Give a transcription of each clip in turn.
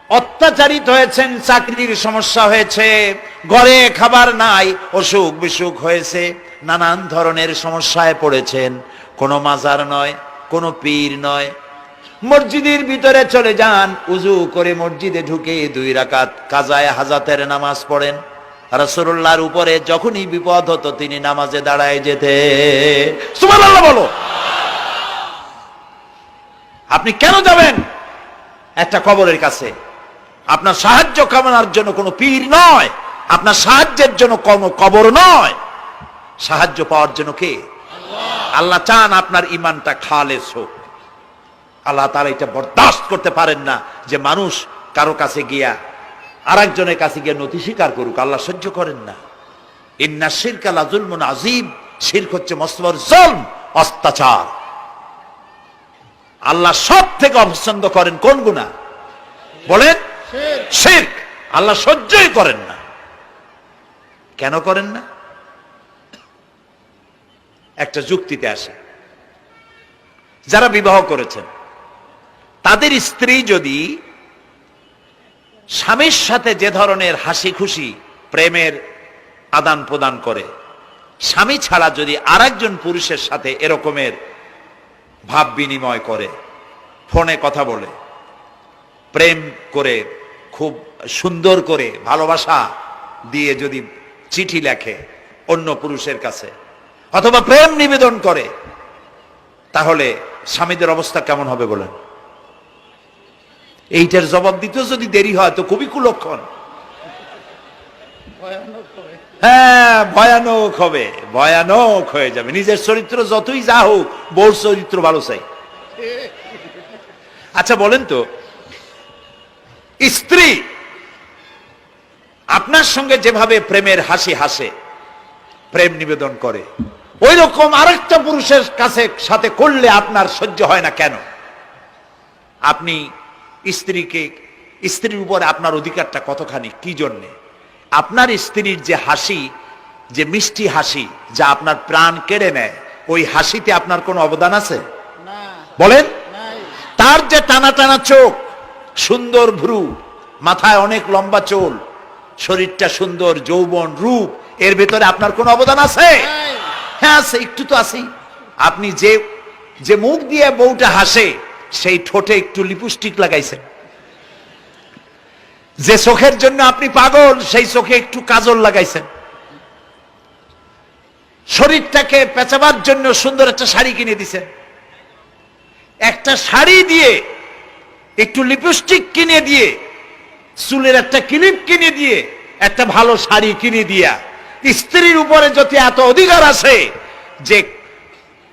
অত্যাচারিত হয়েছেন, চাকরির সমস্যা হয়েছে, ঘরে খাবার নাই, অসুখ বিসুখ হয়েছে, নানান ধরনের সমস্যায় পড়েছেন। কোনো মাজার নয়, কোনো পীর নয়, মসজিদের ভিতরে চলে যান, উজু করে মসজিদে ঢুকে 2 রাকাত কাজায়ে হাজাতের নামাজ পড়েন। রাসূলুল্লাহর উপরে যখনই বিপদ হতো তিনি নামাজে দাঁড়ায় যেতে। সুবহানাল্লাহ বলো। আপনি কেন যাবেন একটা কবরের কাছে? আপনার সাহায্য কামনার জন্য কোনো পীর নয়, আপনার সাহায্যের জন্য কোনো কবর নয়, সাহায্য পাওয়ার জন্য কে? আল্লাহ চান আপনার ঈমানটা খালেস হোক। আল্লাহ তাআলা এটা বরদাস্ত করতে পারেন না যে মানুষ কারো কাছে গিয়া আরেকজনের কাছে গিয়ে নথি স্বীকার করুক। আল্লাহ সহ্য করেন না। ইন্না শিরকা লাযুলমুন আযীম, শিরক হচ্ছে মস্ত বড় জুলম, অত্যাচার। আল্লাহ সব থেকে অপছন্দ করেন কোন গুনাহ বলেন? শিরক। আল্লাহ সহ্যই করেন না। কেন করেন না? একটা যুক্তিতে আসে। যারা বিবাহ করেছেন তাদের স্ত্রী যদি স্বামীর সাথে যে ধরনের হাসি খুশি প্রেমের আদান প্রদান করে, স্বামী ছাড়া যদি আরেকজন পুরুষের সাথে এরকমের ভাব বিনিময় করে, ফোনে কথা বলে, প্রেম করে, খুব সুন্দর করে ভালোবাসা দিয়ে যদি চিঠি লেখে অন্য পুরুষের কাছে, অথবা প্রেম নিবেদন করে, তাহলে স্বামীদের অবস্থা কেমন হবে বলেন? এইটার জবাব দিতেও যদি দেরি হয় তো খুবই কুলক্ষণ। হ্যাঁ, ভয়ানক হবে, ভয়ানক হয়ে যাবে। নিজের চরিত্র যতই যা হোক, বউর চরিত্র ভালো চাই। আচ্ছা বলেন তো, স্ত্রী আপনার সঙ্গে যেভাবে প্রেমের হাসি হাসে, প্রেম নিবেদন করে, ওই রকম আরেকটা পুরুষের কাছে সাথে করলে আপনার সহ্য হয় না কেন? আপনি স্ত্রীর উপরে আপনার অধিকারটা কতখানি, কি জন্যে? আপনার স্ত্রীর যে হাসি, যে মিষ্টি হাসি, যা আপনার প্রাণ কেড়ে নেয়, ওই হাসিতে আপনার কোনো অবদান আছে বলেন? তার যে টানা টানা চোখ, সুন্দর ভ্রু, মাথায় অনেক লম্বা চুল, শরীরটা সুন্দর, যৌবন, রূপ, এর ভেতরে আপনার কোনো অবদান আছে? হ্যাঁ আছে, একটু তো আছেই। আপনি যে মুখ দিয়ে বউটা হাসে, সেই ঠোঁটে একটু লিপস্টিক লাগাইছেন। যে চোখের জন্য আপনি পাগল, সেই চোখে একটু কাজল লাগাইছেন। শরীরটাকে পেঁচাবার জন্য সুন্দর একটা শাড়ি কিনে দিছেন। একটা শাড়ি দিয়ে, একটু লিপস্টিক কিনে দিয়ে, চুলের একটা ক্লিপ কিনে দিয়ে, একটা ভালো শাড়ি কিনে দিয়া স্ত্রীর উপরে যদি এত অধিকার আছে যে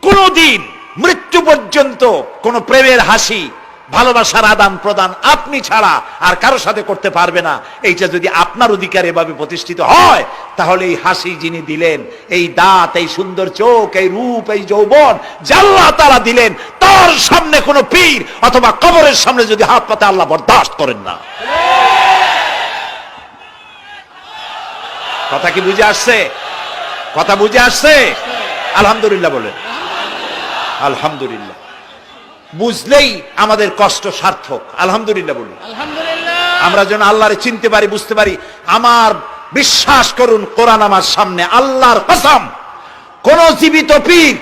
কোনদিন মৃত্যু পর্যন্ত কোন প্রেমের হাসি, ভালোবাসার আদান প্রদান আপনি ছাড়া আর কারো সাথে করতে পারবে না, এইটা যদি আপনার অধিকার এভাবে প্রতিষ্ঠিত হয়, তাহলে এই হাসি যিনি দিলেন, এই দাঁত, এই সুন্দর চোখ, এই রূপ, এই যৌবন যা আল্লাহ তাআলা দিলেন, তার সামনে কোন পীর অথবা কবরের সামনে যদি হাত পাতে আল্লাহ বরদাস্ত করেন না। কথা কি বুঝে আসছে? কথা বুঝে আসছে? আলহামদুলিল্লাহ বলেন। আলহামদুলিল্লাহ। বুঝলেই আমাদের কষ্ট সার্থক। আলহামদুলিল্লাহ বলুন। আমরা যেন আল্লাহরে চিনতে পারি, বুঝতে পারি। আমার বিশ্বাস করুন, কোরআন আমার সামনে, আল্লাহর কসম, কোন জীবিত পীর,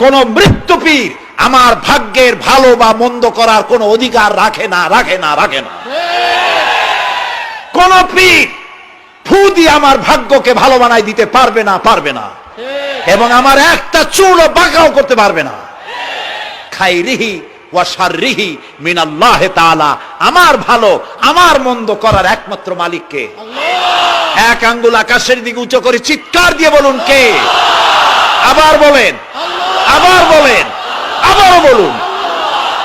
কোন মৃত্যু পীর আমার ভাগ্যের ভালো বা মন্দ করার কোন অধিকার রাখে না, রাখে না, রাখে না। কোন পীর ফু দিয়ে আমার ভাগ্যকে ভালো বানাই দিতে পারবে না, পারবে না, এবং আমার একটা চুলও বাঁকাও করতে পারবে না। খাইরিহি ওয়া শাররিহি মিনাল্লাহ তাআলা। আমার ভালো, আমার মন্দ করার একমাত্র মালিক কে? আল্লাহ। এক আঙ্গুল আকাশের দিকে উঁচু করে চিৎকার দিয়ে বলুন, কে? আবার বলেন, আবার বলেন, আবারও বলুন।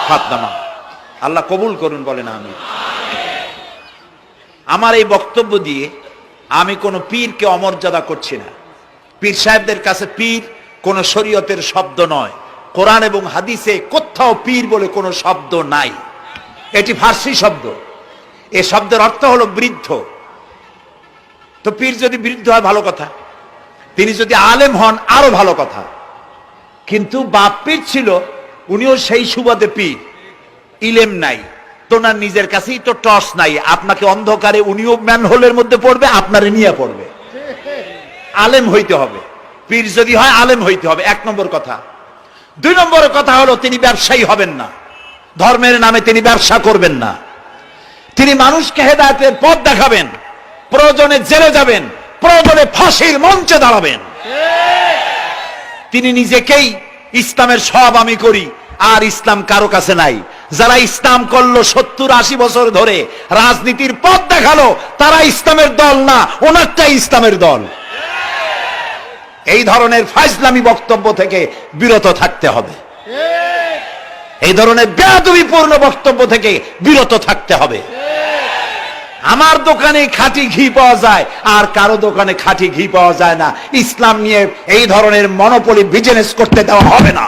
হাত নামান। আল্লাহ কবুল করুন, বলেন আমিন। আমার এই বক্তব্য দিয়ে আমি কোন পীরকে অমর্যাদা করছি না। পীর সাহেবদের কাছে পীর কোন শরীয়তের শব্দ নয়। কোরআন এবং হাদিসে কোথাও পীর বলে কোনো শব্দ নাই। এটি ফার্সি শব্দ। এই শব্দের অর্থ হলো বৃদ্ধ। তো পীর যদি বৃদ্ধ হয় ভালো কথা, তিনি যদি আলেম হন আরো ভালো কথা। কিন্তু বাপ পীর ছিল, উনিও সেই সুবাদে পীর, ইলেম নাই। তোনার নিজের কাছেই তো টর্চ নাই, আপনাকে অন্ধকারে উনিও ম্যানহোলের মধ্যে পড়বে, আপনারে নিয়ে পড়বে। আলেম হইতে হবে, পীর যদি হয় আলেম হইতে হবে, 1 নম্বর কথা। 2 নম্বর কথা হলো তিনি ব্যবসায়ী হবেন না, ধর্মের নামে তিনি ব্যবসা করবেন না। তিনি মানুষকে হেদায়েতের পথ দেখাবেন, প্রয়োজনে জেলে যাবেন, প্রয়োজনে ফাঁসির মঞ্চে দাঁড়াবেন। তিনি নিজেকেই ইসলামের সব আমি করি, আর ইসলাম কারো কাছে নাই। যারা ইসলাম করলো 70-80 বছর ধরে, রাজনীতির পথ দেখালো, তারা ইসলামের দল না, ওনারটাই ইসলামের দল। এই ধরনের ফাজলামি বক্তব্য থেকে বিরত থাকতে হবে, এই ধরনের বেয়াদবিপূর্ণ বক্তব্য থেকে বিরত থাকতে হবে। আমার দোকানে খাঁটি ঘি পাওয়া যায়, আর কারো দোকানে খাঁটি ঘি পাওয়া যায় না। ইসলাম নিয়ে এই ধরনের মনোপলি বিজনেস করতে দেওয়া হবে না।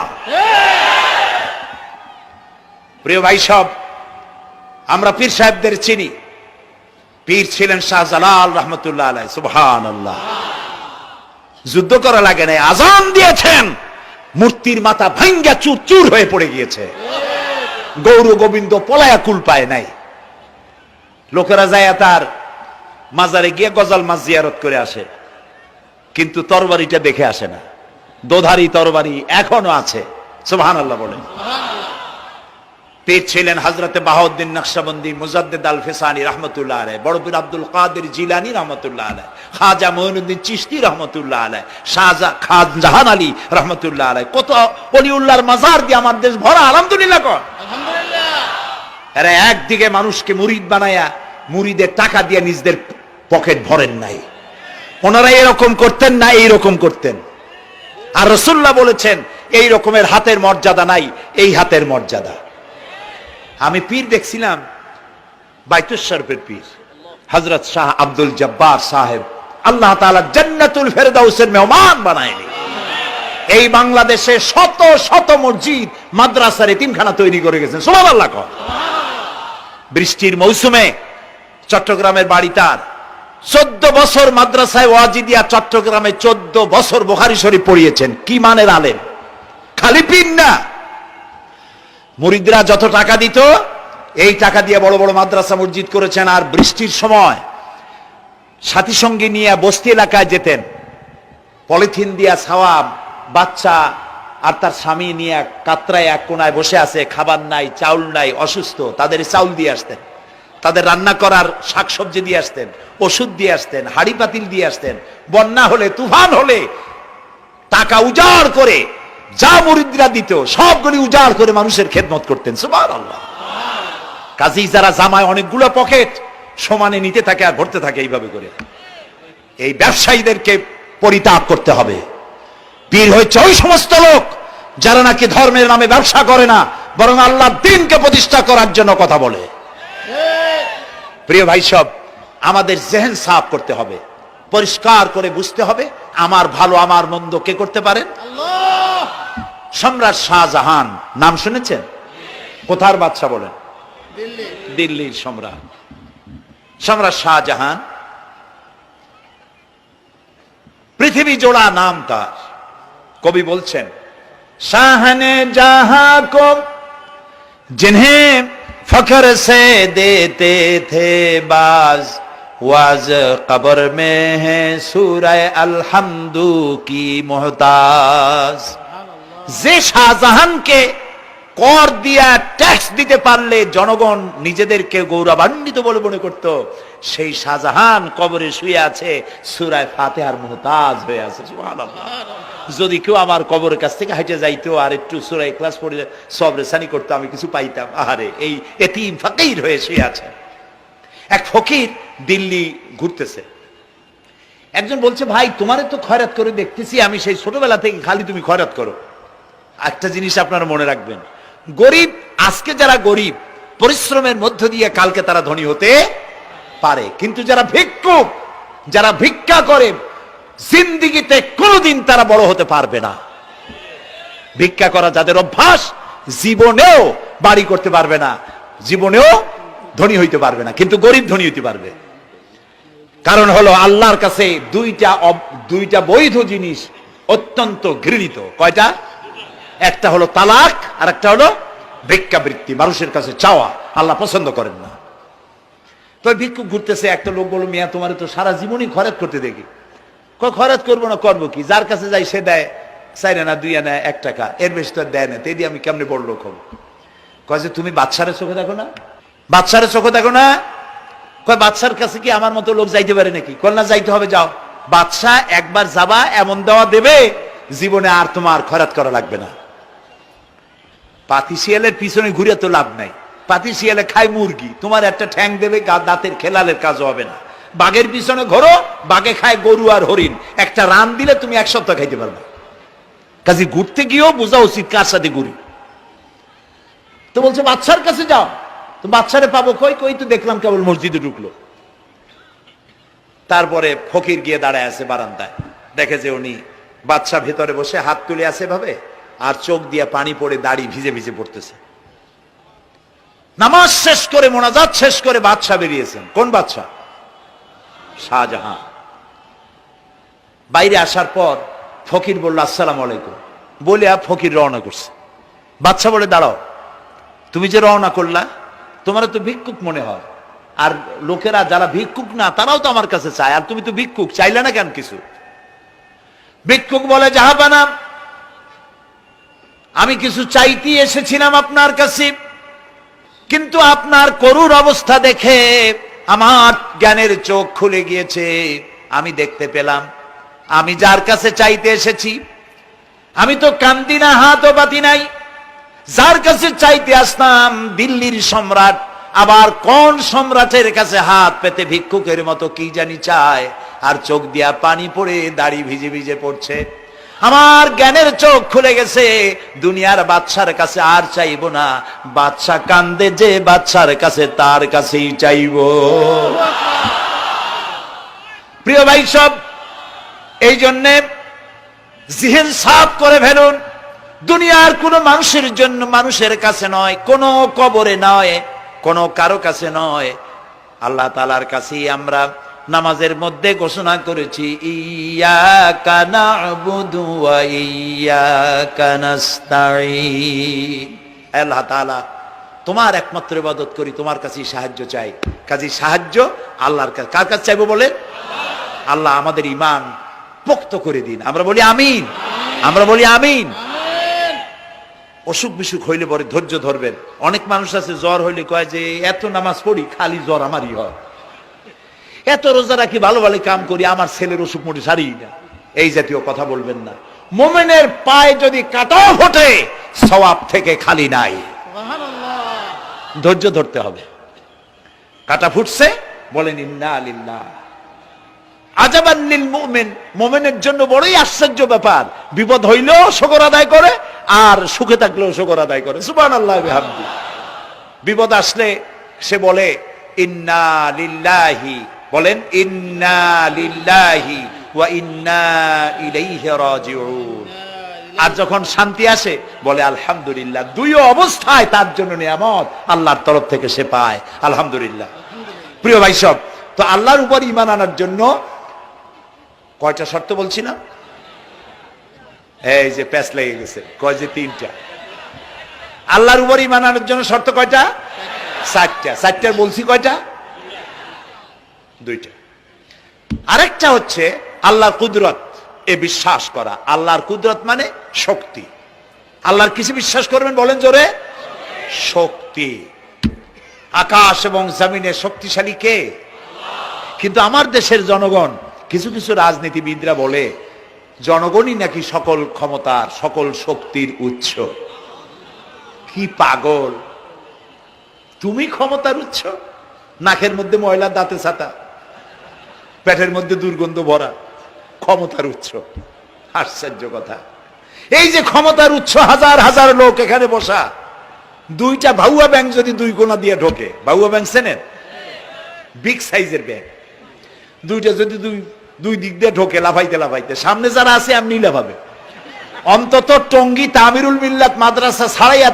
প্রিয় ভাই সব, আমরা পীর সাহেবদের চিনি। পীর ছিলেন শাহজালাল রহমতুল্লাহ আলাইহি, সুবহানাল্লাহ। যুদ্ধ করা লাগে না, আজান দিয়েছেন, মূর্তির মাথা ভাঙ্গা চুর চুর হয়ে পড়ে গিয়েছে। গৌর গোবিন্দ পলায়া কুল পায় নাই। লোকেরা যায় তার মাজারে গিয়ে গজাল মাছ জিয়ারত করে আসে, কিন্তু তরবারিটা দেখে আসে না। দোধারি তরবারি এখনো আছে, সুবহানাল্লাহ বলেন। পীর ছিলেন হযরতে বাহাউদ্দিন নকশবন্দি, মুজাদ্দিদ আল ফিসানি রহমতুল্লাহ আলাইহি, বড় পীর আব্দুল কাদের জিলানী রহমতুল্লাহ আলাইহি, খাজা মুঈনুদ্দিন চিশতি রহমতুল্লাহ আলাইহি, শাহজাহান আলী রহমতুল্লাহ আলাইহি। কত ওলিউল্লাহর মাজার দিয়ে আমার দেশ ভরা, আলহামদুলিল্লাহ কর। এরা একদিকে মানুষকে মুরিদ বানায়া মুরিদের টাকা দিয়ে নিজেদের পকেট ভরেন নাই। ওনারা এরকম করতেন না, এইরকম করতেন। আর রাসূলুল্লাহ বলেছেন এই রকমের হাতের মর্যাদা নাই, এই হাতের মর্যাদা। আমি পীর দেখছিলাম, বাইতুল শরীফের পীর হযরত শাহ আব্দুল জব্বার সাহেব, আল্লাহ তাআলা জান্নাতুল ফেরদাউসের মেহমান বানায়নি। এই বাংলাদেশে শত শত মসজিদ, মাদ্রাসার এতিমখানা তৈরি করে গেছেন, সুবহানাল্লাহ। বৃষ্টির মৌসুমে চট্টগ্রামের বাড়ি তার, 14 বছর মাদ্রাসায় ওয়াজিদিয়া চট্টগ্রামে 14 বছর বুখারী শরীফ পড়িয়েছেন। কি মানের আলেম, খালি পীর না। মুরিদরা যত টাকা দিত, এই টাকা দিয়ে বড় বড় মাদ্রাসা মসজিদ করেছেন। আর বৃষ্টির সময় সাথী সঙ্গী নিয়ে বস্তি এলাকায় যেতেন, পলিথিন দিয়া ছাওয়া, বাচ্চা আর তার স্বামী নিয়ে কাতরায় এক কোনায় বসে আছে, খাবার নাই, চাউল নাই, অসুস্থ, তাদের চাউল দিয়ে আসতেন, তাদের রান্না করার শাকসবজি দিয়ে আসতেন, ওষুধ দিয়ে আসতেন, হাড়ি পাতিল দিয়ে আসতেন। বন্যা হলে, তুফান হলে টাকা উজাড় করে যা মুরিদরা দিত সবগুলি উজাড় করে মানুষের খেদমত করতেন, সুবহানাল্লাহ। কাজী যারা জামায় অনেকগুলো পকেট সমানে নিতে থাকে আর ভরতে থাকে, এইভাবে করে এই ব্যবসায়ীদেরকে পরিত্যাগ করতে হবে। পীর হচ্ছে ওই সমস্ত লোক যারা নাকি ধর্মের নামে ব্যবসা করে না, বরং আল্লাহর দ্বীনকে প্রতিষ্ঠা করার জন্য কথা বলে। প্রিয় ভাই সব, আমাদের জেহেন সাফ করতে হবে, পরিষ্কার করে বুঝতে হবে আমার ভালো আমার মন্দ কে করতে পারেন? আল্লাহ। সম্রাট শাহজাহান নাম শুনেছেন? কোথার বাদশা বলেন? দিল্লির সম্রাট। সম্রাট শাহজাহান পৃথিবী জোড়া নাম তার। কবি বলছেন, শাহনে জাহাं को जिन्हें फख्र से देते थे बाज, वाज कब्र में है सूरह अलहम्दु की मोहताज। যে শাহজাহানকে কর দিয়া ট্যাক্স দিতে পারলে জনগণ নিজেদেরকে গৌরবান্বিত বলে মনে করত, সেই শাহজাহান কবরে শুয়ে আছে, সূরা ফাতিহার মুহতাজ হয়ে আছে, সুবহানাল্লাহ। যদি কেউ আমার কবরের কাছ থেকে হেঁটে যাইতো আর একটু সূরা ইখলাস পড়ে সবরেসানি করতো, আমি কিছু পাইতাম। আহারে, এই এতিম ফকির হয়ে শুয়ে আছে। এক ফকির দিল্লি ঘুরতেছে, একজন বলছে, ভাই তোমারে তো খয়রাত করে দেখতেছি আমি সেই ছোটবেলা থেকে, খালি তুমি খয়রাত করো। একটা জিনিস আপনারা মনে রাখবেন, গরিব, আজকে যারা গরিব পরিশ্রমের মধ্য দিয়ে কালকে তারা ধনী হতে পারে, কিন্তু যারা ভিক্ষুক, যারা ভিক্ষা করে, জিন্দেগিতে কোনোদিন তারা বড় হতে পারবে না। ভিক্ষা করা যাদের অভ্যাস, জীবনেও বাড়ি করতে পারবে না, জীবনেও ধনী হইতে পারবে না, কিন্তু গরিব ধনী হইতে পারবে। কারণ হলো আল্লাহর কাছে দুইটা বৈধ জিনিস অত্যন্ত ঘৃণিত। কয়টা? একটা হলো তালাক আর একটা হলো ভিক্ষাবৃত্তি, মানুষের কাছে চাওয়া আল্লাহ পছন্দ করেন না। তো ভিক্ষুক ঘুরতেছে, একটা লোক বলল, মিয়া তোমার তো সারা জীবনই খরচ করতে দেখি। খরচ করবো না, করবো কি? যার কাছে যাই সে দেয় 4 আনা 2 আনা 1 টাকা, এর বেশি তো দেয় না, তেদি আমি কেমনে বড় লোক হবো? কয় যে তুমি বাদশার চোখে দেখো না, বাদশার চোখে দেখো না? কয় বাদশার কাছে কি আমার মতো লোক যাইতে পারে নাকি? কল না, যাইতে হবে, যাও। বাদশা একবার যাবা, এমন দেওয়া দেবে জীবনে আর তোমার খরচ করা লাগবে না। পাতি শিয়ালের পিছনে ঘুরে তো লাভ নাই, পাতি শিয়ালে খায় মুরগি, তোমার একটা ঠ্যাং দেবে, দাঁতের খেলালের কাজ হবে না। বাঘের পিছনে ঘোরো, বাঘে খায় গরু আর হরিণ, একটা রান দিলে তুমি 1 সপ্তাহ খাইতে পারবে। কাজে ঘুরতে গিয়েও বোঝা উচিত কার সাথে ঘুরি। তো বলছে বাদশার কাছে যাও। তো বাদশারে পাবো কই? কই তো দেখলাম কেবল মসজিদে ঢুকলো। তারপরে ফকির গিয়ে দাঁড়ায় আছে বারান্দায়, দেখে যে উনি বাদশা ভেতরে বসে হাত তুলে আছে ভাবে, আর চোখ দিয়ে পানি পড়ে দাড়ি ভিজে ভিজে পড়তেছে। নামাজ শেষ করে, মোনাজাত শেষ করে বাদশা বেরিয়েছেন। কোন বাদশা? শাহজাহান। বাইরে আসার পর ফকির বলল আসসালামু আলাইকুম, বলে ফকির রওনা করছে। বাদশা বলে দাঁড়াও, তুমি যে রওনা করলা, তোমার তো ভিক্ষুক মনে হয়, আর লোকেরা যারা ভিক্ষুক না তারাও তো আমার কাছে চায়, আর তুমি তো ভিক্ষুক, চাইলে না কেন কিছু? ভিক্ষুক বলে জাহাপানা, আমি কিছু চাইতে এসেছিলাম আপনার কাছে, কিন্তু আপনার করুণ অবস্থা দেখে আমার জ্ঞানের চোখ খুলে গিয়েছে। আমি দেখতে পেলাম আমি যার কাছে চাইতে এসেছি, আমি তো কান্দি না, হাতও পাতি নাই। যার কাছে চাইতে আসতাম দিল্লির সম্রাট, আবার কোন সম্রাটের কাছে হাত পেতে ভিক্ষুকের মতো কি জানি চায়, আর চোখ দিয়া পানি পড়ে দাড়ি ভিজে ভিজে পড়ছে। আমার জ্ঞানের চোখ খুলে গেছে, দুনিয়ার বাদশার কাছে আর চাইবো না। বাদশা কান্দে যে বাদশার কাছে, তার কাছেই চাইবো। প্রিয় ভাই সব, এই জন্যে জিহ্ন সাফ করে ফেলুন। দুনিয়ার কোন মানুষের জন্য, মানুষের কাছে নয়, কোন কবরে নয়, কোন কারো কাছে নয়, আল্লাহ তাআলার কাছেই আমরা নামাজের মধ্যে ঘোষণা করেছি, ইয়্যাকা না'বুদু ওয়া ইয়্যাকা নাস্তাঈন। আল্লাহ তাআলা, তোমার একমাত্র ইবাদত করি, তোমার কাছেই সাহায্য চাই। কাজেই সাহায্য আল্লাহর কাছে। কার কাছে চাইবো বলেন? আল্লাহ আমাদের ঈমান পোক্ত করে দিন। আমরা বলি আমিন, আমরা বলি আমিন। অসুখ বিসুখ হইলে পরে ধৈর্য ধরবেন। অনেক মানুষ আছে জ্বর হইলে কয় যে এত নামাজ পড়ি খালি জ্বর আমারই হয়, এত রোজা রাখি, ভালো ভালো কাম করি, আমার ছেলের অসুখ মোটে সারি না। এই জাতীয় কথা বলবেন না। মুমিনের পায়ে যদি কাঁটাও ফোটে, সওয়াব থেকে খালি নাই। ধৈর্য ধরতে হবে। কাঁটা ফুটছে, বলেন ইন্না লিল্লাহ। আজাবান লিল মুমিন, মুমিনের জন্য বড়ই আশ্চর্য ব্যাপার, বিপদ হইলেও শুকর আদায় করে, আর সুখে থাকলেও শুকর আদায় করে। সুবহানাল্লাহ বিহামদি। বিপদ আসলে সে বলে ইন্না লিল্লাহি, বলেন ইন্না লিল্লাহি ওয়া ইন্না ইলাইহি রাজিউন। আর যখন শান্তি আসে বলে আলহামদুলিল্লাহ। দুই অবস্থায় তার জন্য নিয়ামত আল্লাহর তরফ থেকে সে পায়, আলহামদুলিল্লাহ। প্রিয় ভাই সব, তো আল্লাহর উপর ঈমান আনার জন্য কয়টা শর্ত বলছিলাম? এই যে প্যাচ লেগে গেছে, কয় যে 3টা। আল্লাহর উপর ঈমান আনার জন্য শর্ত কয়টা? 4টা। 4টার বলছি কয়টা? 2টা। আরেকটা হচ্ছে আল্লাহর কুদরত, এ বিশ্বাস করা। আল্লাহর কুদরত মানে শক্তি। আল্লাহর কিছু বিশ্বাস করবেন, বলেন জোরে? শক্তি। আকাশ এবং জমিনে শক্তিশালী কে? কিন্তু আমার দেশের জনগণ, কিছু কিছু রাজনীতিবিদরা বলে জনগণই নাকি সকল ক্ষমতার, সকল শক্তির উৎস। কি পাগল! তুমি ক্ষমতার উৎস? নাকের মধ্যে ময়লা, দাঁতে ছাতা, পেটের মধ্যে দুর্গন্ধ ভরা, ক্ষমতার উৎস? আশ্চর্য কথা। এই যে ক্ষমতার উৎস, হাজার হাজার লোক এখানে বসা, 2টা ভাউয়া ব্যাংক যদি 2 কোণা দিয়ে ঢোকে, ভাউয়া ব্যাংক চেনেন? বিগ সাইজের ব্যাংক, 2টা যদি দুই দিক দিয়ে ঢোকে লাফাইতে লাফাইতে, সামনে যারা আছে এমনি লাফাবে। অন্তত টঙ্গী তামিরুল মিল্লাত মাদ্রাসা ছাড়াইয়া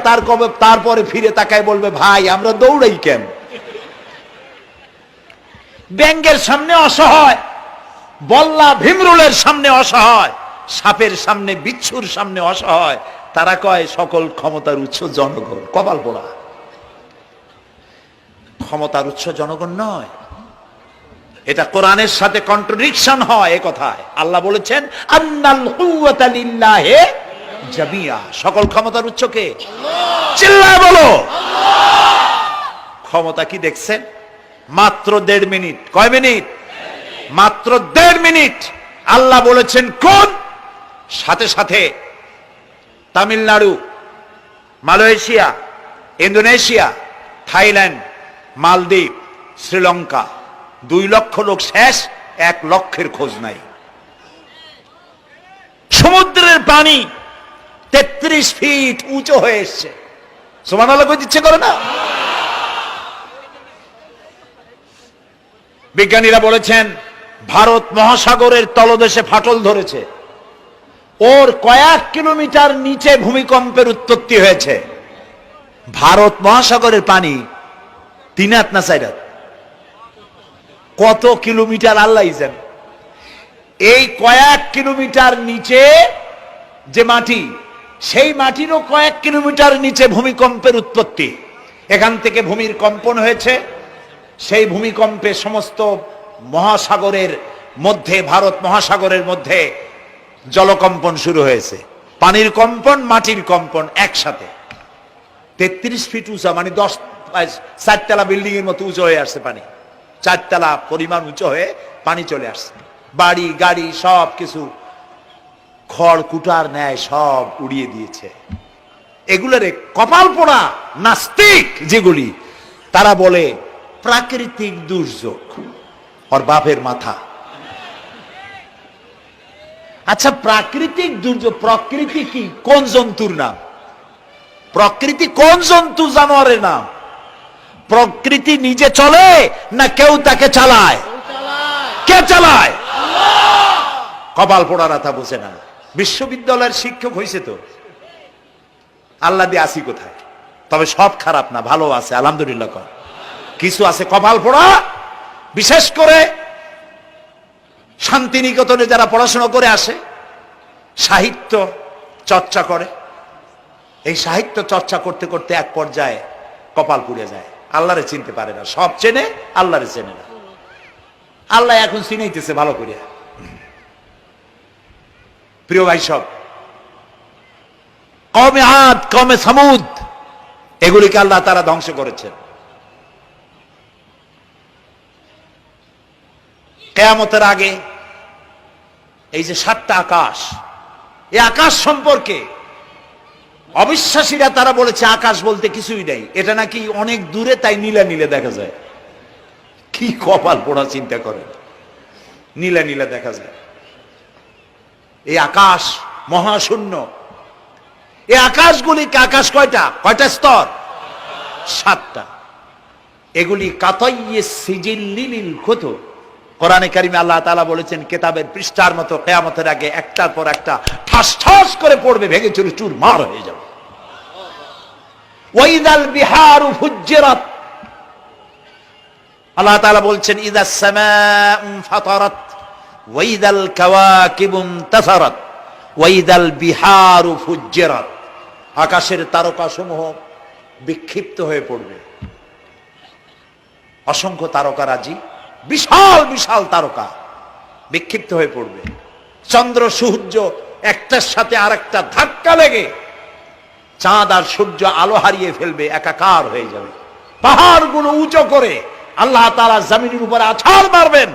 তারপরে ফিরে তাকায় বলবে, ভাই আমরা দৌড়াই কেন? ব্যাংকের সামনে অসহায়, বল্লা ভীমরুলের সামনে অসহায়, সাপের সামনে, বিচ্ছুর সামনে অসহায়, তারা কয় সকল ক্ষমতার উৎস জনগণ। কপাল পোড়া, ক্ষমতার উৎস জনগণ নয়। এটা কোরআনের সাথে কন্ট্রাডিকশন হয় এ কথায়। আল্লাহ বলেছেন আন্নাল কুওয়াতা লিল্লাহি জামিয়া, সকল ক্ষমতার উৎস কে? চিল্লায় বলো ক্ষমতা কি দেখছেন? মাত্র 1.5 মিনিট। কয় মিনিট? মাত্র 1.5 মিনিট। আল্লাহ বলেছেন কোন? সাথে সাথে তামিলনাড়ু, মালয়েশিয়া, ইন্দোনেশিয়া, থাইল্যান্ড, মালদ্বীপ, শ্রীলঙ্কা 2 লক্ষ লোক শেষ, 1 লক্ষের খোঁজ নাই। সমুদ্রের পানি 33 ফিট উঁচু হয়ে এসছে। সুবহানাল্লাহ কই দিচ্ছে করে না? বিজ্ঞানীরা বলেছেন ভারত মহাসাগরের তলদেশে ফাটল ধরেছে, ওর কয়েক কিলোমিটার নিচে ভূমিকম্পের উৎপত্তি হয়েছে। ভারত মহাসাগরের পানি 3 হাত না 4 হাত, কত কিলোমিটার আল্লাহ জানে। এই কয়েক কিলোমিটার নিচে যে মাটি, সেই মাটিরও কয়েক কিলোমিটার নিচে ভূমিকম্পের উৎপত্তি। এখান থেকে ভূমির কম্পন হয়েছে, সেই ভূমিকম্পে সমস্ত মহাসাগরের মধ্যে, ভারত মহাসাগরের মধ্যে জলকম্পন শুরু হয়েছে। পানির কম্পন, মাটির কম্পন একসাথে। 33 ফিট উঁচা, মানে 4 তলা বিল্ডিং এর মতো উঁচু হয়ে আসছে পানি। 4 তলা পরিমাণ উঁচু হয়ে পানি চলে আসছে। বাড়ি গাড়ি সব কিছু খড় কুটার ন্যায় সব উড়িয়ে দিয়েছে। এগুলোরে কপাল পোড়া নাস্তিক যেগুলি, তারা বলে প্রাকৃতিক দুর্যোগ। ওর বাপের মাথা। আচ্ছা, প্রাকৃতিক দুর্যোগ, প্রকৃতি কি? কোন জন্তুর নাম? প্রকৃতি কোন জন্তু জানোয়ারের নাম? প্রকৃতি নিজে চলে না কেউ তাকে চালায়? কে চালায়? কপাল পোড়ারা তা বোঝে না। বিশ্ববিদ্যালয়ের শিক্ষক হয়েছে তো, আল্লাহ দিয়ে আসি কোথায়? তবে সব খারাপ না, ভালো আছে আলহামদুলিল্লাহ। কিছু আছে কপাল পোড়া। বিশেষ করে শান্তিনিকেতনে যারা পড়াশোনা করে আসে, সাহিত্য চর্চা করে, এই সাহিত্য চর্চা করতে করতে এক পর্যায়ে কপাল পুড়ে যায়। আল্লাহরে চিনতে পারে না, সব চেনে আল্লাহরে চেনে না। আল্লাহ এখন চিনাইতেছে ভালো করে। প্রিয় ভাই, সব কওমে আদ, কওমে সামুদ, এগুলিকে আল্লাহ তারা ধ্বংস করেছেন। কিয়ামতের আগে এই যে 7টা আকাশ, এই আকাশ সম্পর্কে অবিশ্বাসীরা তারা বলেছে আকাশ বলতে কিছুই নেই, এটা নাকি অনেক দূরে, তাই নীলা নীলে দেখা যায়। কি কপাল পোড়া চিন্তা করেন, নীলা নীলা দেখা যায়। এই আকাশ মহাশূন্য। এই আকাশগুলিকে, আকাশ কয়টা? কয়টা স্তর? 7টা। এগুলি কাতাইয়ে সিজিল্লিল কুতুব। কোরআনে কারিমে আল্লাহ তাআলা বলেছেন কিতাবের পৃষ্ঠার মতো কিয়ামতের আগে একটার পর একটা ঠাস ঠাস করে পড়বে, ভেঙে চুরে চুরমার হয়ে যাবে। ওয়াইদাল বিহারু ফুজ্জিরাত, আল্লাহ তাআলা বলছেন ইদাস সামাউ ফাতারাত ওয়াইদাল কাওয়াকিবু ইনতাসারাত ওয়াইদাল বিহারু ফুজ্জিরাত। আকাশের তারকাসমূহ বিক্ষিপ্ত হয়ে পড়বে। অসংখ্য তারকারাজি, বিশাল বিশাল তারকা বিক্ষিপ্ত হয়ে পড়বে। চন্দ্র সূর্য একটার সাথে আরেকটা ধাক্কা লেগে চাঁদ আর সূর্য আলো হারিয়ে ফেলবে, একাকার হয়ে যাবে। পাহাড়গুলো উঁচু করে আল্লাহ তাআলা জমিনের উপরে আছাড় মারবেন,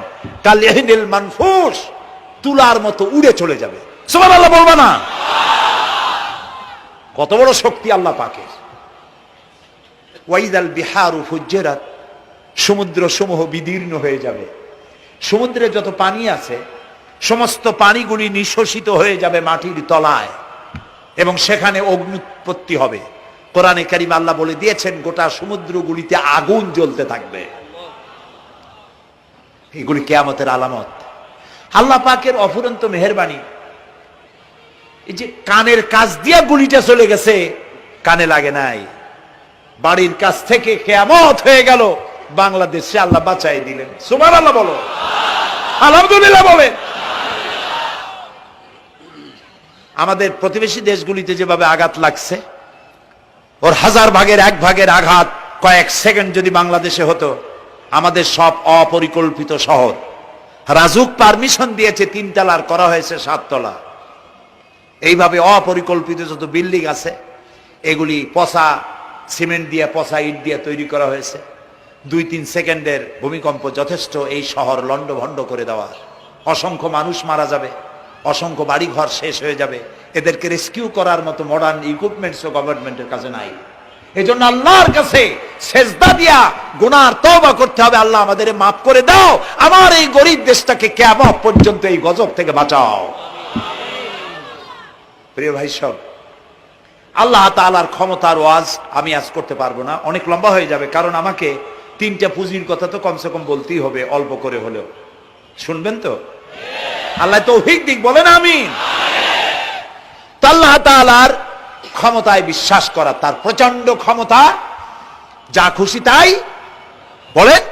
কালিহিনিল মানফুস, তুলার মতো উড়ে চলে যাবে। সুবহানাল্লাহ বলবা না? কত বড় শক্তি আল্লাহ পাকের। ওয়াইদাল বিহারু ফুজ্জিরাত, সমুদ্র সমূহ বিদীর্ণ হয়ে যাবে। সমুদ্রে যত পানি আছে সমস্ত পানিগুলি নিঃশোষিত হয়ে যাবে মাটির তলায়, এবং সেখানে অগ্নুৎপত্তি হবে। কোরআনে কারিমে আল্লাহ বলে দিয়েছেন গোটা সমুদ্রগুলিতে আগুন জ্বলতে থাকবে। এগুলি কিয়ামতের আলামত। আল্লাহ পাকের অফুরন্ত মেহেরবানি। এই যে কানের কাছ দিয়ে গুলিটা চলে গেছে, কানে লাগে নাই। বাড়ির কাছ থেকে কিয়ামত হয়ে গেল, বাংলাদেশে আল্লাহ বাঁচাই দিলেন। সুবহানাল্লাহ বলো, আলহামদুলিল্লাহ বলে। আমাদের প্রতিবেশী দেশগুলিতে যেভাবে আঘাত লাগছে, ওর 1000 ভাগের 1 ভাগের আঘাত কয়েক সেকেন্ড যদি বাংলাদেশে হতো, আমাদের সব অপরিকল্পিত শহর, রাজুক পারমিশন দিয়েছে 3 তলার, করা হয়েছে 7 তলা। এইভাবে অপরিকল্পিত যত বিল্ডিং আছে এগুলি পচা সিমেন্ট দিয়ে, পচা ইট দিয়ে তৈরি করা হয়েছে। 2-3 সেকেন্ডের ভূমিকম্প যথেষ্ট এই শহর লন্ডভন্ড করে দেওয়ার। অসংখ্য মানুষ মারা যাবে, অসংখ্য বাড়িঘর শেষ হয়ে যাবে। এদেরকে রেস্কিউ করার মতো মডার্ন ইকুইপমেন্টসও গভর্নমেন্টের কাছে নাই। এজন্য আল্লাহর কাছে সেজদা দিয়া গুনার তওবা করতে হবে, আল্লাহ আমাদের মাফ করে দাও, আমার এই গরিব দেশটাকে কিয়ামত পর্যন্ত এই গজব থেকে বাঁচাও। প্রিয় ভাই সব, আল্লাহ তাআলার ক্ষমতার ওয়াজ আমি আজ করতে পারবো না, অনেক লম্বা হয়ে যাবে। কারণ আমাকে 3টা পুঁজির কথা তো কমসে কম বলতেই হবে, অল্প করে হলেও। শুনবেন তো? আল্লাহ তৌফিক দিক, বলেন আমিন। তো আল্লাহ তাআলার ক্ষমতায় বিশ্বাস করা, তার প্রচন্ড ক্ষমতা, যা খুশি তাই বলেন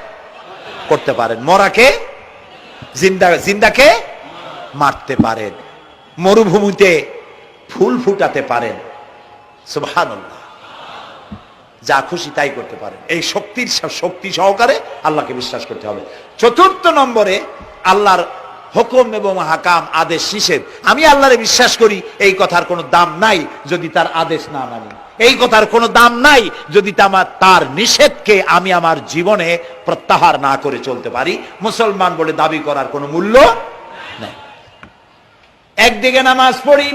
করতে পারেন। মরাকে জিন্দা, জিন্দাকে মারতে পারেন, মরুভূমিতে ফুল ফুটাতে পারেন। সুবহানাল্লাহ, যা খুশি তাই করতে পারেন। এই শক্তি সহকারে আল্লাহকে বিশ্বাস করতে হবে। 4র্থ নম্বরে আল্লাহর হুকুম এবং হাকাম, আদেশ নিষেধ। আমি আল্লাহরে বিশ্বাস করি, এই কথার কোনো দাম নাই যদি তার আদেশ না মানি। এই কথার কোনো দাম নাই যদি তার নিষেধকে আমি আমার জীবনে প্রত্যাহার না করে চলতে পারি। মুসলমান বলে দাবি করার কোনো মূল্য নেই। একদিকে নামাজ পড়ি,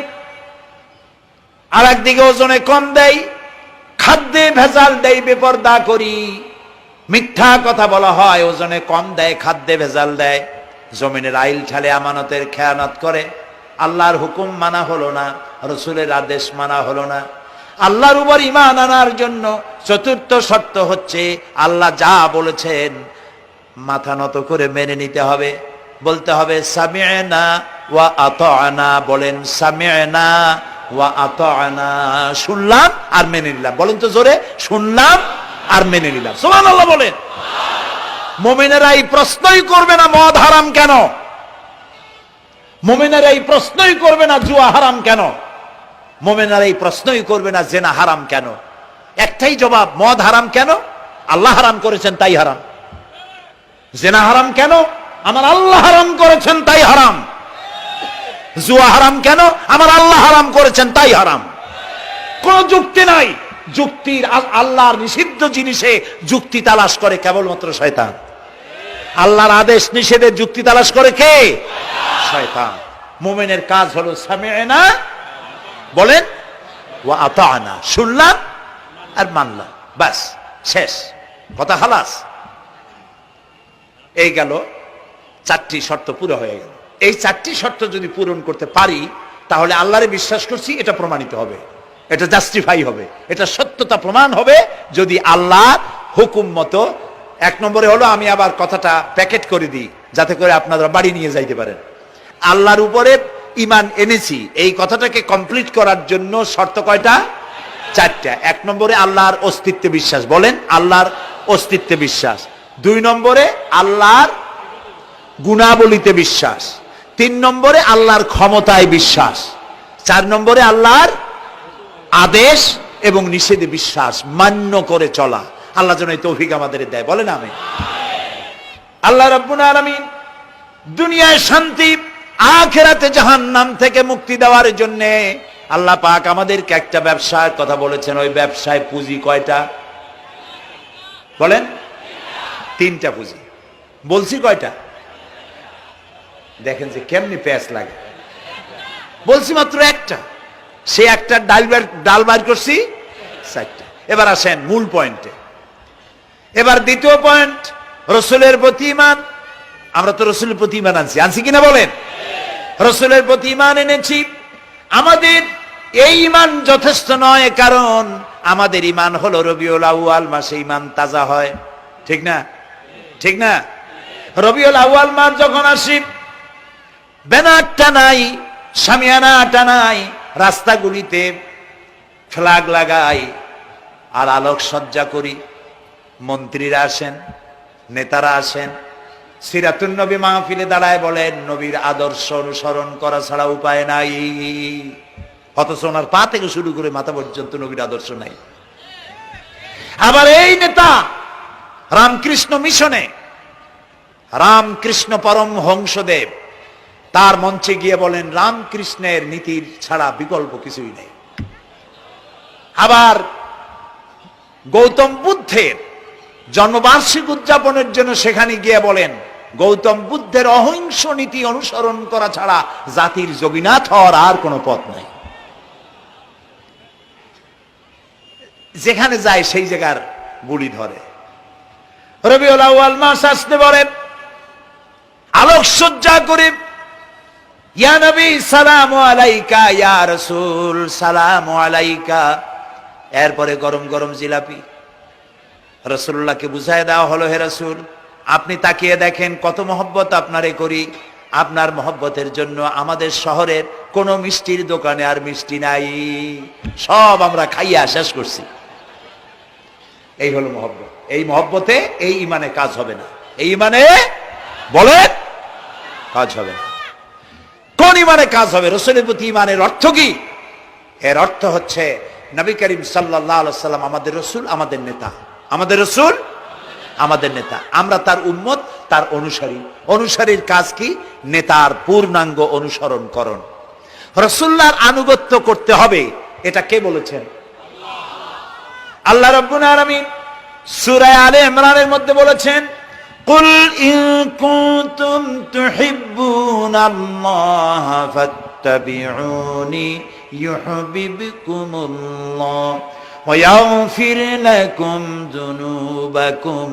আর একদিকে ওজনে কম দেয়, খাদ্যে ভেজাল দেয়, বেপরদা করি, মিথ্যা কথা বলা হয়, ওজনে কম দেয়, খাদ্যে ভেজাল দেয়, জমিনের আইল ঠালে আমানতের খেয়ানত করে, আল্লাহর হুকুম মানা হলো না, রসুলের আদেশ মানা হলো না। আল্লাহর উপর ঈমান আনার জন্য 4র্থ শর্ত হচ্ছে আল্লাহ যা বলেছেন মাথা নত করে মেনে নিতে হবে, বলতে হবে সামি'না ওয়া আতা'না। বলেন সামি'না ওয়া আতা'না, শুনলাম আর মেনে নিলাম। বলেন তো জোরে, শুনলাম আর মেনে নিলাম। সুবহানাল্লাহ বলেন। মুমিনেরা এই প্রশ্নই করবে না মদ হারাম কেন, মুমিনেরা এই প্রশ্নই করবে না জুয়া হারাম কেন, মুমিনেরা এই প্রশ্নই করবে না জেনা হারাম কেন। একটাই জবাব, মদ হারাম কেন? আল্লাহ হারাম করেছেন তাই হারাম। জেনা হারাম কেন? আমার আল্লাহ হারাম করেছেন তাই হারাম। জুয়া হারাম কেন? আমার আল্লাহ হারাম করেছেন তাই হারাম। কোন যুক্তি নাই। যুক্তির, আল্লাহর নিষিদ্ধ জিনিসে যুক্তি তালাশ করে কেবলমাত্র শয়তান। আল্লাহর আদেশ নিষেধের যুক্তি তালাশ করে কে? শয়তান। মুমিনের কাজ হলো সামি'না, বলেন, ওয়া আতা'না, শুনলাম আর মানলাম, বাস, শেষ কথা, খালাস। এই গেল 4টি শর্ত পুরো হয়ে গেল। এই 4টি শর্ত যদি পূরণ করতে পারি তাহলে আল্লাহরে বিশ্বাস করছি এটা প্রমাণিত হবে, এটা জাস্টিফাই হবে, এটা সত্যতা প্রমাণ হবে যদি আল্লাহ হুকুম মতো। 1 নম্বরে হলো, আমি আবার কথাটা প্যাকেট করে দিই যাতে করে আপনারা বাড়ি নিয়ে যাইতে পারেন। আল্লাহর উপরে ঈমান এনেছি, এই কথাটাকে কমপ্লিট করার জন্য শর্ত কয়টা? 4টা। 1 নম্বরে আল্লাহর অস্তিত্বে বিশ্বাস, বলেন আল্লাহর অস্তিত্বে বিশ্বাস। 2 নম্বরে আল্লাহর গুণাবলীতে বিশ্বাস। 3 নম্বরে আল্লাহর ক্ষমতায় বিশ্বাস। 4 নম্বরে আল্লাহর আদেশ এবং নিষেধে বিশ্বাস, মান্য করে চলা। আল্লাহ যেন এই তৌফিক আমাদের দেয়, বলেন আমিন। আল্লাহ রাব্বুল আলামিন দুনিয়ায় শান্তি, আখিরাতে জাহান্নাম থেকে মুক্তি দেওয়ার জন্য আল্লাহ পাক আমাদেরকে একটা ব্যবসার কথা বলেছেন। ওই ব্যবসায় পুঁজি কয়টা? বলেন। 3টা পুঁজি। বলছি কয়টা? দেখেন যে কেমনি প্যাঁচ লাগে। বলছি মাত্র একটা, সে একটা ডাল বাইর করছি 4টা। এবার আসেন মূল পয়েন্টে। এবার দ্বিতীয় পয়েন্ট, রসুলের প্রতি ঈমান। আমরা তো রসুলের প্রতি ঈমান আনছি কিনা বলেন? রসুলের প্রতি ঈমান এনেছি। আমাদের এই ঈমান যথেষ্ট নয়, কারণ আমাদের ঈমান হলো রবিউল আউয়াল মাসে ঈমান তাজা হয়, ঠিক না? ঠিক না? রবিউল আউয়াল মাস যখন আসি, ব্যানারটা নাই, শামিয়ানাটা নাই, রাস্তাগুলিতে ফ্ল্যাগ লাগাই আর আলোকসজ্জা করি। মন্ত্রীরা আসেন, নেতারা আসেন, সিরাতুন নবী মাহফিলে দাঁড়ায় বলেন নবীর আদর্শ অনুসরণ করা ছাড়া উপায় নাই, অথচ ওনার পা থেকে শুরু করে মাথা পর্যন্ত নবীর আদর্শ নাই। আবার এই নেতা রামকৃষ্ণ মিশনে রামকৃষ্ণ পরমহংসদেব তার মঞ্চে গিয়ে বলেন রামকৃষ্ণের নীতির ছাড়া বিকল্প কিছুই নেই। আবার গৌতম বুদ্ধের জন্মবার্ষিক উদযাপনের জন্য সেখানে গিয়ে বলেন গৌতম বুদ্ধের অহিংস নীতি অনুসরণ করা ছাড়া জাতির যোগীনাথ হওয়ার আর কোনো পথ নাই। যেখানে যায় সেই জায়গার বুলি ধরে। রবিউল আউয়াল মাস আসতে পারে, আলোকসজ্জা করে ইয়া নবী সালামু আলাইকা, ইয়া রাসূল সালামু আলাইকা, এরপরে গরম গরম জিলাপি রাসূলুল্লাহকে বুঝায় দেওয়া হলো, হে রাসূল আপনি তাকিয়ে দেখেন কত মহব্বত আপনারে করি, আপনার মহব্বতের জন্য আমাদের শহরের কোন মিষ্টির দোকানে আর মিষ্টি নাই, সব আমরা খাইয়া শেষ করছি। এই হলো মহব্বত। এই মহব্বতে এই ইমানে কাজ হবে না, এই ইমানে বলেন কাজ হবে না। কোন ইমানে কাজ হবে? রাসূলের প্রতি ইমানের অর্থ কি? এর অর্থ হচ্ছে নবী করিম সাল্লাল্লাহু আলাইহি সাল্লাম আমাদের রাসূল, আমাদের নেতা, আমাদের রাসূল আমাদের নেতা, আমরা তার উম্মত, তার অনুসারী। অনুসারীর কাজ কি? নেতার পূর্ণাঙ্গ অনুসরণ করণ, রাসূলুল্লাহর আনুগত্য করতে হবে। এটা কে বলেছেন? আল্লাহ রাব্বুল আলামিন সূরা আলে ইমরানের মধ্যে বলেছেন কুল ইন কুনতুম তুহিব্বুনাল্লাহ ফাত্তাবিউনি ইউহিব্বুকুমুল্লাহ ওয়া ইয়াগফির লাকুম যুনুবাকুম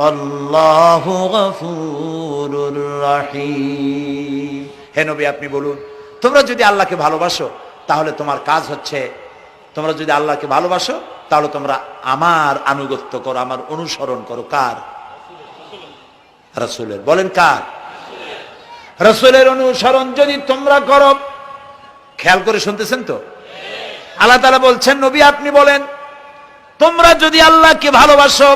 আল্লাহু গফুরুর রহিম। হে নবী আপনি বলুন তোমরা যদি আল্লাহকে ভালোবাসো তাহলে তোমার কাজ হচ্ছে, তোমরা যদি আল্লাহকে ভালোবাসো তাহলে তোমরা আমার আনুগত্য করো, আমার অনুসরণ করো। কার? রাসূলের। বলেন কার? রাসূলের অনুসরণ যদি তোমরা করো, খেয়াল করে শুনতেছেন তো? আল্লাহ তাআলা বলছেন নবী আপনি বলেন তোমরা যদি আল্লাহকে ভালোবাসো,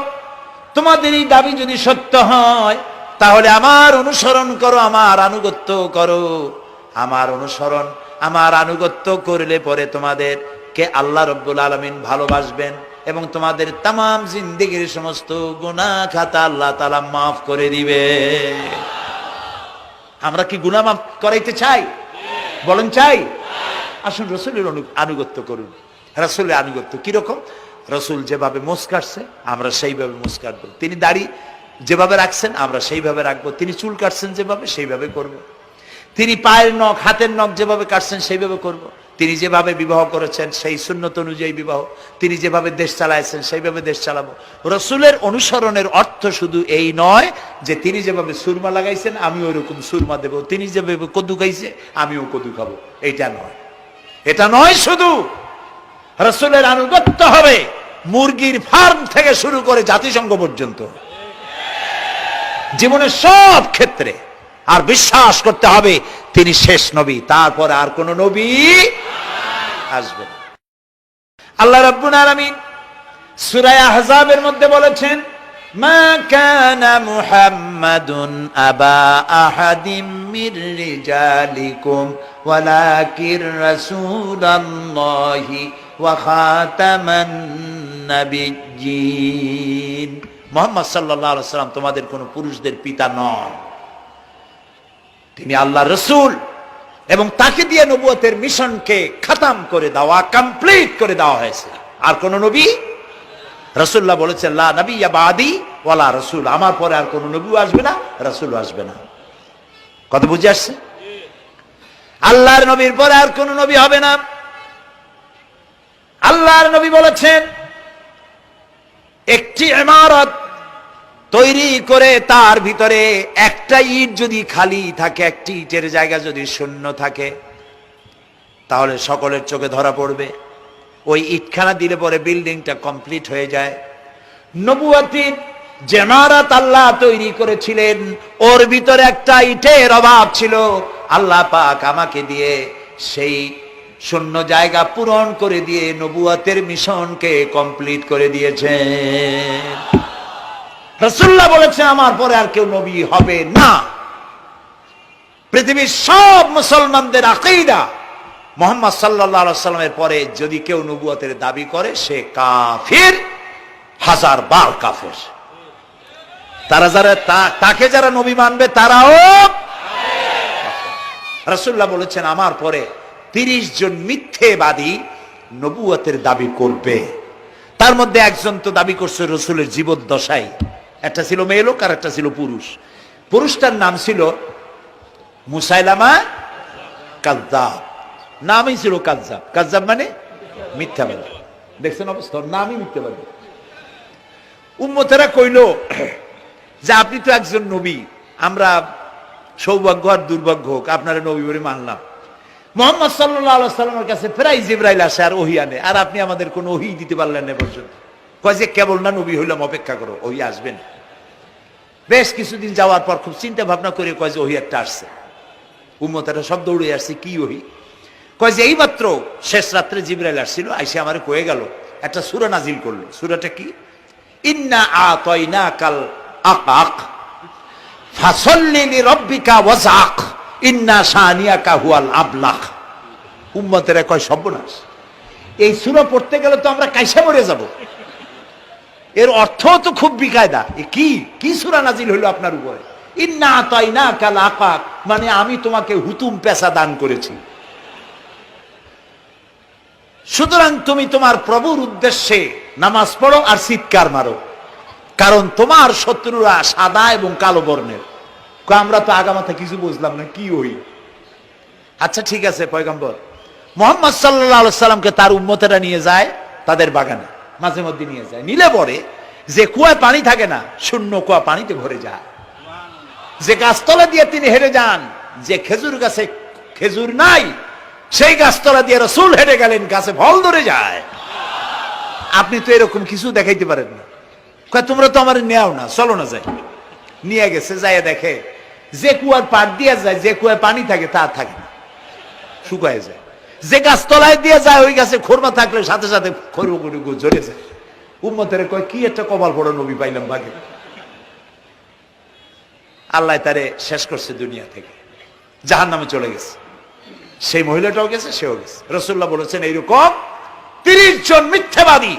তোমাদের এই দাবি যদি সত্য হয় তাহলে আমার অনুসরণ করো, আমার আনুগত্য করো। আমার অনুসরণ, আমার আনুগত্য করলে পরে তোমাদের কে আল্লাহ রাব্বুল আলামিন ভালোবাসবেন এবং তোমাদের তামাম জিন্দেগীর সমস্ত গুনাহ খাতা আল্লাহ তাআলা মাফ করে দিবে। আমরা কি গুনাহ মাফ করাইতে চাই? বলেন চাই? আসুন রাসূলের আনুগত্য করুন। রাসূলের আনুগত্য কিরকম? রাসূল যেভাবে মোস কাটছে আমরা সেইভাবে মোস কাটবো, তিনি দাড়ি যেভাবে রাখছেন আমরা সেইভাবে রাখবো, তিনি চুল কাটছেন যেভাবে সেইভাবে করব, তিনি পায়ের নখ হাতের নখ যেভাবে কাটছেন সেইভাবে করব, তিনি যেভাবে বিবাহ করেছেন সেই সুন্নত অনুযায়ী বিবাহ, তিনি যেভাবে দেশ চালাইছেন সেইভাবে দেশ চালাবো। রাসূলের অনুসরণের অর্থ শুধু এই নয় যে তিনি যেভাবে সুরমা লাগাইছেন আমি ওইরকম সুরমা দেব, তিনি যেভাবে কদু খাইছে আমিও কদু খাবো, এইটা নয়। এটা নয়, শুধু রাসূলের আনুগত্য হবে মুরগির ফার্ম থেকে শুরু করে জাতিসংঘ পর্যন্ত, জীবনের সব ক্ষেত্রে। আর বিশ্বাস করতে হবে তিনি শেষ নবী, তারপর আর কোন নবী আসবে না। আল্লাহ রাব্বুল আলামিন সূরা আহজাবের মধ্যে বলেছেন মা কানা মুহাম্মাদুন আবা আহাদিম মির রিজালিকুম ওয়ালাকির রাসূলুল্লাহি ওয়া খাতামান নাবিয়্যিন। মুহাম্মদ সাল্লাল্লাহু আলাইহি ওয়াসাল্লাম তোমাদের কোন পুরুষদের পিতা নন, তিনি আল্লাহর রাসূল এবং তাকে দিয়ে নবুয়তের মিশনকে খতম করে দেওয়া, কমপ্লিট করে দেওয়া হয়েছে। আর কোন নবী, রাসূলুল্লাহ বলেছেন লা নবিয়্যা বাদি ওয়ালা রাসূল, আমার পরে আর কোন নবী আসবে না, রাসূল আসবে না। কথা বুঝে আসছে? আল্লাহর নবীর পরে আর কোন নবী হবে না। আল্লাহর নবী বলেছেন একটি ইমারত তৈরি করে তার ভিতরে একটা ইট যদি খালি থাকে, একটি ইটের জায়গা যদি শূন্য থাকে তাহলে সকলের চোখে ধরা পড়বে। ওই ইটখানা দিলে পরে বিল্ডিংটা কমপ্লিট হয়ে যায়। নবুয়তির যে ইমারত আল্লাহ তৈরি করেছিলেন ওর ভিতরে একটা ইটের অভাব ছিল, আল্লাহ পাক আমাকে দিয়ে সেই শূন্য জায়গা পূরণ করে দিয়ে নবুয়তের মিশনকে কমপ্লিট করে দিয়েছেন। রাসূলুল্লাহ বলেছেন আমার পরে আর কেউ নবী হবে না। পৃথিবীর সব মুসলমানদের আকীদা মুহাম্মদ সাল্লাল্লাহু আলাইহি ওয়াসাল্লামের পরে যদি কেউ নবুয়তের দাবি করে সে কাফির, হাজার বার কাফের। তারা যারা তাকে যারা নবী মানবে তারাও। রাসূলুল্লাহ বলেছেন আমার পরে 30 জন মিথ্যেবাদী নবুয়তের দাবি করবে। তার মধ্যে একজন তো দাবি করছে রাসূলের জীবদ্দশায়, একটা ছিল মেয়ে লোক আর একটা ছিল পুরুষ। পুরুষটার নাম ছিল মুসাইলামা কাযযাব, নামই ছিল কাযযাব। কাযযাব মানে মিথ্যাবাদী। দেখছেন অবস্থা, নামই মিথ্যাবাদী। উম্মতেরা কইল যে আপনি তো একজন নবী, আমরা সৌভাগ্য আর দুর্ভাগ্য হোক আপনারা নবী বলে মানলাম। মুহাম্মদ সাল্লাল্লাহু আলাইহি ওয়াসাল্লামের কাছে প্রায় জিবরাইল আসে আর ওহী আনে, আর আপনি আমাদের কোনো ওহী দিতে পারলেন না পর্যন্ত। কয় যে কেবল না নবী হইলাম, অপেক্ষা করো, ওহী আসবেন। বেশ কিছুদিন যাওয়ার পর খুব চিন্তা ভাবনা করে কয় যে ওহী একটা আসছে। উম্মতেরা সব দৌড়ে আসছে, কি ওহী? কয় যে এইমাত্র শেষ রাত্রে জিবরাইল আসছিল, আইসে আমারে কয়ে গেল একটা সূরা নাজিল করলো। সূরাটা কি? ইন্না আতাইনাকাল আকাক ফাসাল্লি লিরাব্বিকা ওয়াজআক ইন্না শানিয়াকা হুয়াল আবলাক। উম্মতেরা কয় সর্বনাশ, এই সূরা পড়তে গেলে তো আমরা কাইসা মরে যাব। এর অর্থ তো খুব বিকায়দা। কি কি সূরা নাজিল হইল আপনার উপরে? ইন্না আতাইনাকাল আকাক মানে আমি তোমাকে হুতুম পেশা দান করেছি, সুতরাং তুমি তোমার প্রভুর উদ্দেশ্যে নামাজ পড়ো আর চিৎকার মারো, কারণ তোমার শত্রুরা সাদা এবং কালো বর্ণের। আমরা তো আগামাথা কিছু বুঝলাম না, কি ওই? আচ্ছা ঠিক আছে, পয়গম্বর মুহাম্মদ সাল্লাল্লাহু আলাইহি সাল্লামকে তার উম্মতেরা নিয়ে যায় তাদের বাগানে, মাঝে মধ্যে নিয়ে যায়। নিলে পরে যে কুয়ায় পানি থাকে না, শূন্য কুয়া পানিতে ভরে যায়। যে গাছতলা দিয়ে তিনি হেঁটে যান, যে খেজুর গাছে খেজুর নাই সেই গাছতলা দিয়ে রাসূল হেঁটে গেলেন, গাছে ফল ধরে যায়। আপনি তো এরকম কিছু দেখাইতে পারেন না। কয় তোমরা তো আমার নেও না, চলো না যাই। নিয়ে গেছে, যায় দেখে যে কুয়ার পাড় দিয়ে যায়, যে কুয়ায় পানি থাকে তা থাকে না, শুকায় যায়। যে গাছতলায় দিয়ে যায় ওই গাছে খোরমা থাকলে সাথে সাথে খড়গুলো ঝরে যায়। উম্মতের কয় কি একটা কপাল পড়ো নবী পাইলাম ভাগে। আল্লাহ তারে শেষ করছে দুনিয়া থেকে, জাহান্নামে চলে গেছে। সেই মহিলাটাও গেছে, সেও গেছে। রাসূলুল্লাহ বলেছেন এইরকম 30 জন মিথ্যাবাদী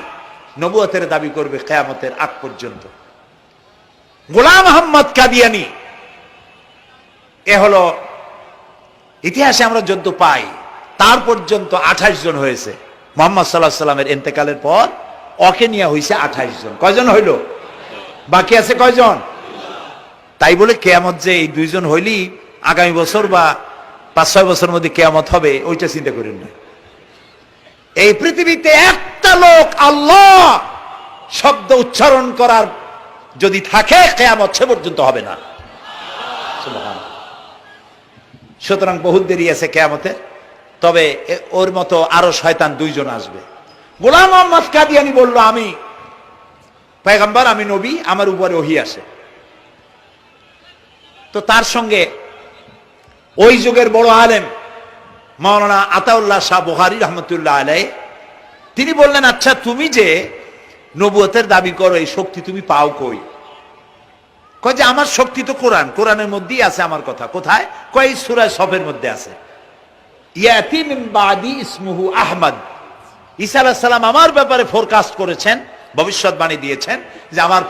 নবুয়তের দাবি করবে কিয়ামতের আগ পর্যন্ত। গোলাম আহমদ কাদিয়ানী, এ হলো ইতিহাসে আমরা যদ্দ পাই তার পর্যন্ত 28 জন হয়েছে। মুহাম্মদ সাল্লাল্লাহু আলাইহি সাল্লামের ইন্তেকালের পর ওকে নিয়ে হয়েছে 28 জন। কয়জন হইল? বাকি আছে কয়জন? তাই বলে কিয়ামত যে এই 2 জন হইলি আগামী বছর বা 5-6 বছরের মধ্যে কিয়ামত হবে ওইটা চিন্তা করেন না। এই পৃথিবীতে একটা লোক আল্লাহ শব্দ উচ্চারণ করার যদি থাকে কিয়ামত সে পর্যন্ত হবে না। সুবহানাল্লাহ। সুতরাং বহুত দেরি আছে কিয়ামতের। তবে ওর মতো আরো শয়তান 2 জন আসবে। গোলাম আহমদ কাদিয়ানী বলল আমি পয়গম্বর, আমি নবী, আমার উপরে ওহী আসে। তো তার সঙ্গে ওই যুগের বড় আলেম মাওলানা আতাউল্লাহ শাহ বুখারী রাহমাতুল্লাহ আলাইহি, তিনি বললেন আচ্ছা তুমি যে নবুয়তের দাবি করো এই শক্তি তুমি পাও কই? কয় যে আমার শক্তি তো কোরআন, কোরআনের মধ্যেই আছে আমার কথা। কোথায়? কয় সূরা সফের মধ্যে আছে, ইয়াতি মিন বাদি ইসমুহু আহমদ। ঈসা আলাইহিস সালাম আমার ব্যাপারে ফোরকাস্ট করেছেন, ভবিষ্যৎবাণী দিয়েছেন যে আমার